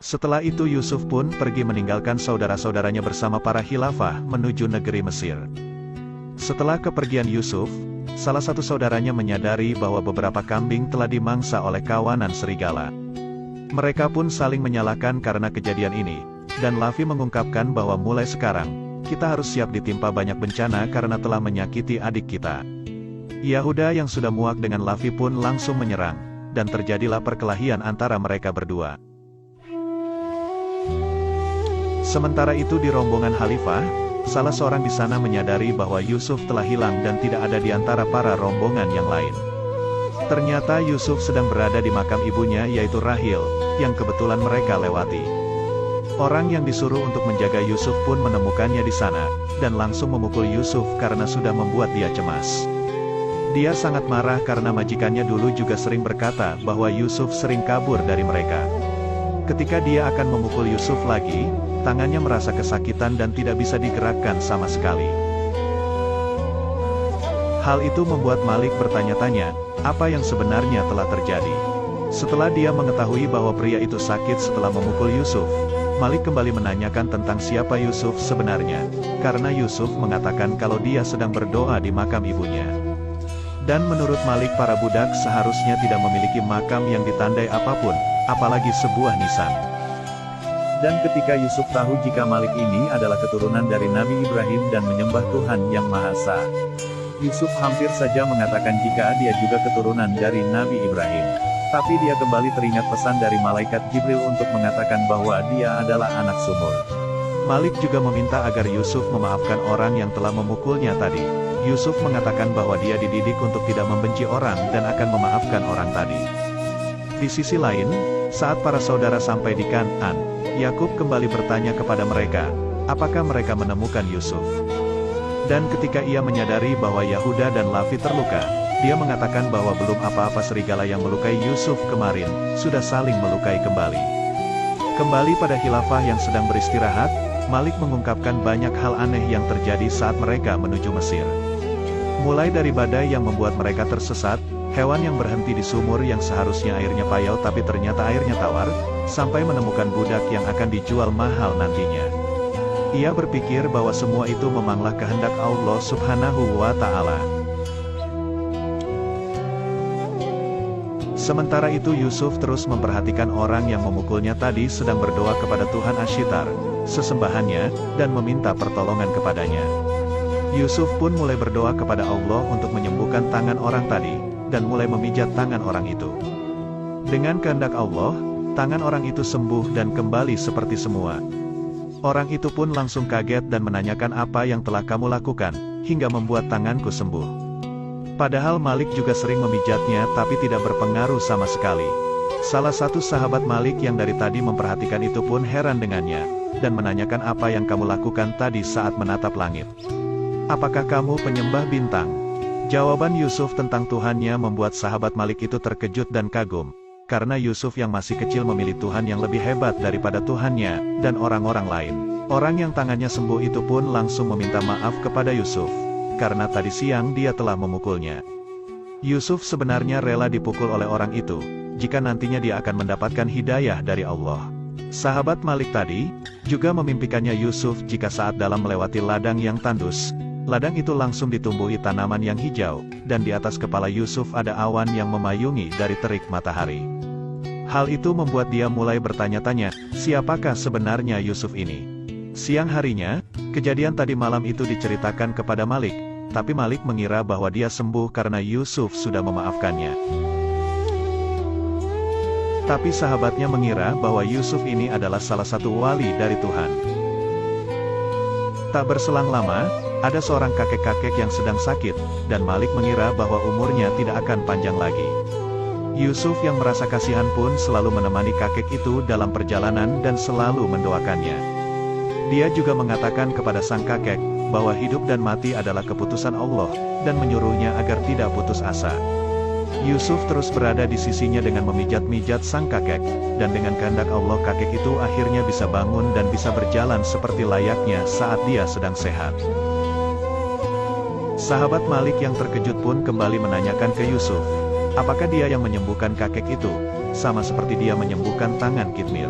Setelah itu Yusuf pun pergi meninggalkan saudara-saudaranya bersama para khilafah menuju negeri Mesir. Setelah kepergian Yusuf, salah satu saudaranya menyadari bahwa beberapa kambing telah dimangsa oleh kawanan serigala. Mereka pun saling menyalahkan karena kejadian ini, dan Lavi mengungkapkan bahwa mulai sekarang, kita harus siap ditimpa banyak bencana karena telah menyakiti adik kita. Yahuda yang sudah muak dengan Lavi pun langsung menyerang, dan terjadilah perkelahian antara mereka berdua. Sementara itu di rombongan Khalifah, salah seorang di sana menyadari bahwa Yusuf telah hilang dan tidak ada di antara para rombongan yang lain. Ternyata Yusuf sedang berada di makam ibunya yaitu Rahil, yang kebetulan mereka lewati. Orang yang disuruh untuk menjaga Yusuf pun menemukannya di sana, dan langsung memukul Yusuf karena sudah membuat dia cemas. Dia sangat marah karena majikannya dulu juga sering berkata bahwa Yusuf sering kabur dari mereka. Ketika dia akan memukul Yusuf lagi, tangannya merasa kesakitan dan tidak bisa digerakkan sama sekali. Hal itu membuat Malik bertanya-tanya, apa yang sebenarnya telah terjadi. Setelah dia mengetahui bahwa pria itu sakit setelah memukul Yusuf, Malik kembali menanyakan tentang siapa Yusuf sebenarnya, karena Yusuf mengatakan kalau dia sedang berdoa di makam ibunya. Dan menurut Malik para budak seharusnya tidak memiliki makam yang ditandai apapun, apalagi sebuah nisan. Dan ketika Yusuf tahu jika Malik ini adalah keturunan dari Nabi Ibrahim dan menyembah Tuhan Yang Maha Esa, Yusuf hampir saja mengatakan jika dia juga keturunan dari Nabi Ibrahim. Tapi dia kembali teringat pesan dari malaikat Jibril untuk mengatakan bahwa dia adalah anak sumur. Malik juga meminta agar Yusuf memaafkan orang yang telah memukulnya tadi. Yusuf mengatakan bahwa dia dididik untuk tidak membenci orang dan akan memaafkan orang tadi. Di sisi lain, saat para saudara sampai di Kan'an, Yakub kembali bertanya kepada mereka, apakah mereka menemukan Yusuf? Dan ketika ia menyadari bahwa Yahuda dan Lavi terluka, dia mengatakan bahwa belum apa-apa serigala yang melukai Yusuf kemarin, sudah saling melukai kembali. Kembali pada khilafah yang sedang beristirahat, Malik mengungkapkan banyak hal aneh yang terjadi saat mereka menuju Mesir. Mulai dari badai yang membuat mereka tersesat, hewan yang berhenti di sumur yang seharusnya airnya payau tapi ternyata airnya tawar, sampai menemukan budak yang akan dijual mahal nantinya. Ia berpikir bahwa semua itu memanglah kehendak Allah Subhanahu wa Ta'ala. Sementara itu Yusuf terus memperhatikan orang yang memukulnya tadi sedang berdoa kepada Tuhan Ashitar, sesembahannya, dan meminta pertolongan kepadanya. Yusuf pun mulai berdoa kepada Allah untuk menyembuhkan tangan orang tadi, dan mulai memijat tangan orang itu. Dengan kehendak Allah, tangan orang itu sembuh dan kembali seperti semua. Orang itu pun langsung kaget dan menanyakan apa yang telah kamu lakukan, hingga membuat tanganku sembuh. Padahal Malik juga sering memijatnya tapi tidak berpengaruh sama sekali. Salah satu sahabat Malik yang dari tadi memperhatikan itu pun heran dengannya, dan menanyakan apa yang kamu lakukan tadi saat menatap langit. Apakah kamu penyembah bintang? Jawaban Yusuf tentang Tuhannya membuat sahabat Malik itu terkejut dan kagum, karena Yusuf yang masih kecil memilih Tuhan yang lebih hebat daripada Tuhannya, dan orang-orang lain. Orang yang tangannya sembuh itu pun langsung meminta maaf kepada Yusuf, karena tadi siang dia telah memukulnya. Yusuf sebenarnya rela dipukul oleh orang itu, jika nantinya dia akan mendapatkan hidayah dari Allah. Sahabat Malik tadi, juga memimpikannya Yusuf jika saat dalam melewati ladang yang tandus, ladang itu langsung ditumbuhi tanaman yang hijau, dan di atas kepala Yusuf ada awan yang memayungi dari terik matahari. Hal itu membuat dia mulai bertanya-tanya, siapakah sebenarnya Yusuf ini? Siang harinya, kejadian tadi malam itu diceritakan kepada Malik, tapi Malik mengira bahwa dia sembuh karena Yusuf sudah memaafkannya. Tapi sahabatnya mengira bahwa Yusuf ini adalah salah satu wali dari Tuhan. Tak berselang lama, ada seorang kakek-kakek yang sedang sakit, dan Malik mengira bahwa umurnya tidak akan panjang lagi. Yusuf yang merasa kasihan pun selalu menemani kakek itu dalam perjalanan dan selalu mendoakannya. Dia juga mengatakan kepada sang kakek, bahwa hidup dan mati adalah keputusan Allah, dan menyuruhnya agar tidak putus asa. Yusuf terus berada di sisinya dengan memijat-mijat sang kakek, dan dengan kehendak Allah kakek itu akhirnya bisa bangun dan bisa berjalan seperti layaknya saat dia sedang sehat. Sahabat Malik yang terkejut pun kembali menanyakan ke Yusuf, apakah dia yang menyembuhkan kakek itu, sama seperti dia menyembuhkan tangan Kitmir.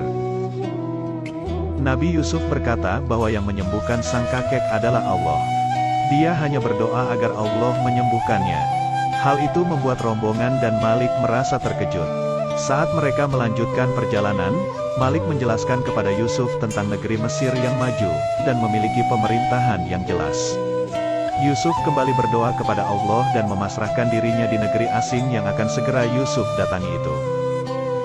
Nabi Yusuf berkata bahwa yang menyembuhkan sang kakek adalah Allah. Dia hanya berdoa agar Allah menyembuhkannya. Hal itu membuat rombongan dan Malik merasa terkejut. Saat mereka melanjutkan perjalanan, Malik menjelaskan kepada Yusuf tentang negeri Mesir yang maju, dan memiliki pemerintahan yang jelas. Yusuf kembali berdoa kepada Allah dan memasrahkan dirinya di negeri asing yang akan segera Yusuf datangi itu.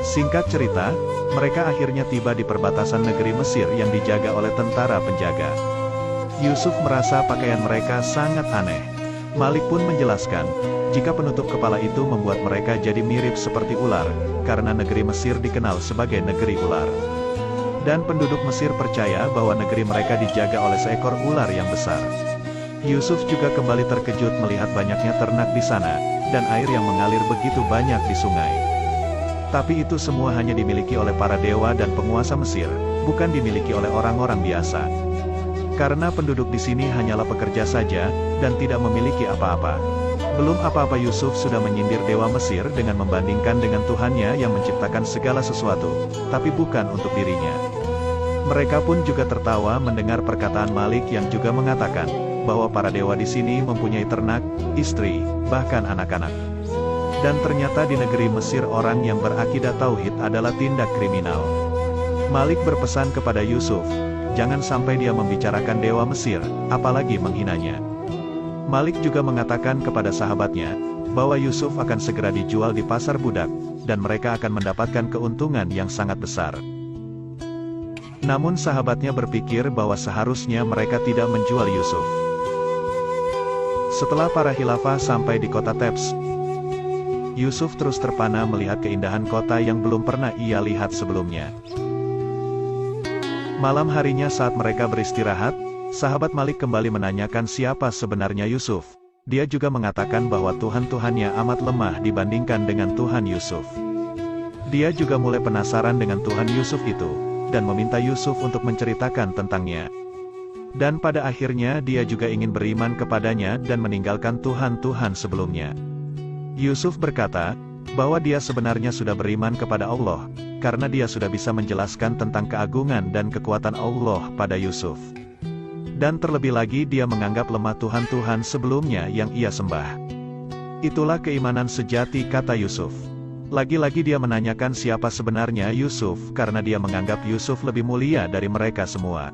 Singkat cerita, mereka akhirnya tiba di perbatasan negeri Mesir yang dijaga oleh tentara penjaga. Yusuf merasa pakaian mereka sangat aneh. Malik pun menjelaskan, jika penutup kepala itu membuat mereka jadi mirip seperti ular, karena negeri Mesir dikenal sebagai negeri ular. Dan penduduk Mesir percaya bahwa negeri mereka dijaga oleh seekor ular yang besar. Yusuf juga kembali terkejut melihat banyaknya ternak di sana, dan air yang mengalir begitu banyak di sungai. Tapi itu semua hanya dimiliki oleh para dewa dan penguasa Mesir, bukan dimiliki oleh orang-orang biasa. Karena penduduk di sini hanyalah pekerja saja, dan tidak memiliki apa-apa. Belum apa-apa Yusuf sudah menyindir dewa Mesir dengan membandingkan dengan Tuhannya yang menciptakan segala sesuatu, tapi bukan untuk dirinya. Mereka pun juga tertawa mendengar perkataan Malik yang juga mengatakan, bahwa para dewa di sini mempunyai ternak, istri, bahkan anak-anak. Dan ternyata di negeri Mesir orang yang berakidah tauhid adalah tindak kriminal. Malik berpesan kepada Yusuf, jangan sampai dia membicarakan dewa Mesir, apalagi menghinanya. Malik juga mengatakan kepada sahabatnya, bahwa Yusuf akan segera dijual di pasar budak, dan mereka akan mendapatkan keuntungan yang sangat besar. Namun sahabatnya berpikir bahwa seharusnya mereka tidak menjual Yusuf. Setelah para khilafah sampai di kota Thebes, Yusuf terus terpana melihat keindahan kota yang belum pernah ia lihat sebelumnya. Malam harinya saat mereka beristirahat, sahabat Malik kembali menanyakan siapa sebenarnya Yusuf. Dia juga mengatakan bahwa Tuhan-Tuhannya amat lemah dibandingkan dengan Tuhan Yusuf. Dia juga mulai penasaran dengan Tuhan Yusuf itu, dan meminta Yusuf untuk menceritakan tentangnya. Dan pada akhirnya dia juga ingin beriman kepadanya dan meninggalkan Tuhan-Tuhan sebelumnya. Yusuf berkata, bahwa dia sebenarnya sudah beriman kepada Allah, karena dia sudah bisa menjelaskan tentang keagungan dan kekuatan Allah pada Yusuf. Dan terlebih lagi dia menganggap lemah Tuhan-Tuhan sebelumnya yang ia sembah. Itulah keimanan sejati, kata Yusuf. Lagi-lagi dia menanyakan siapa sebenarnya Yusuf karena dia menganggap Yusuf lebih mulia dari mereka semua.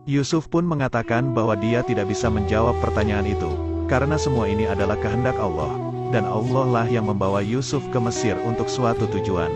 Yusuf pun mengatakan bahwa dia tidak bisa menjawab pertanyaan itu, karena semua ini adalah kehendak Allah, dan Allah lah yang membawa Yusuf ke Mesir untuk suatu tujuan.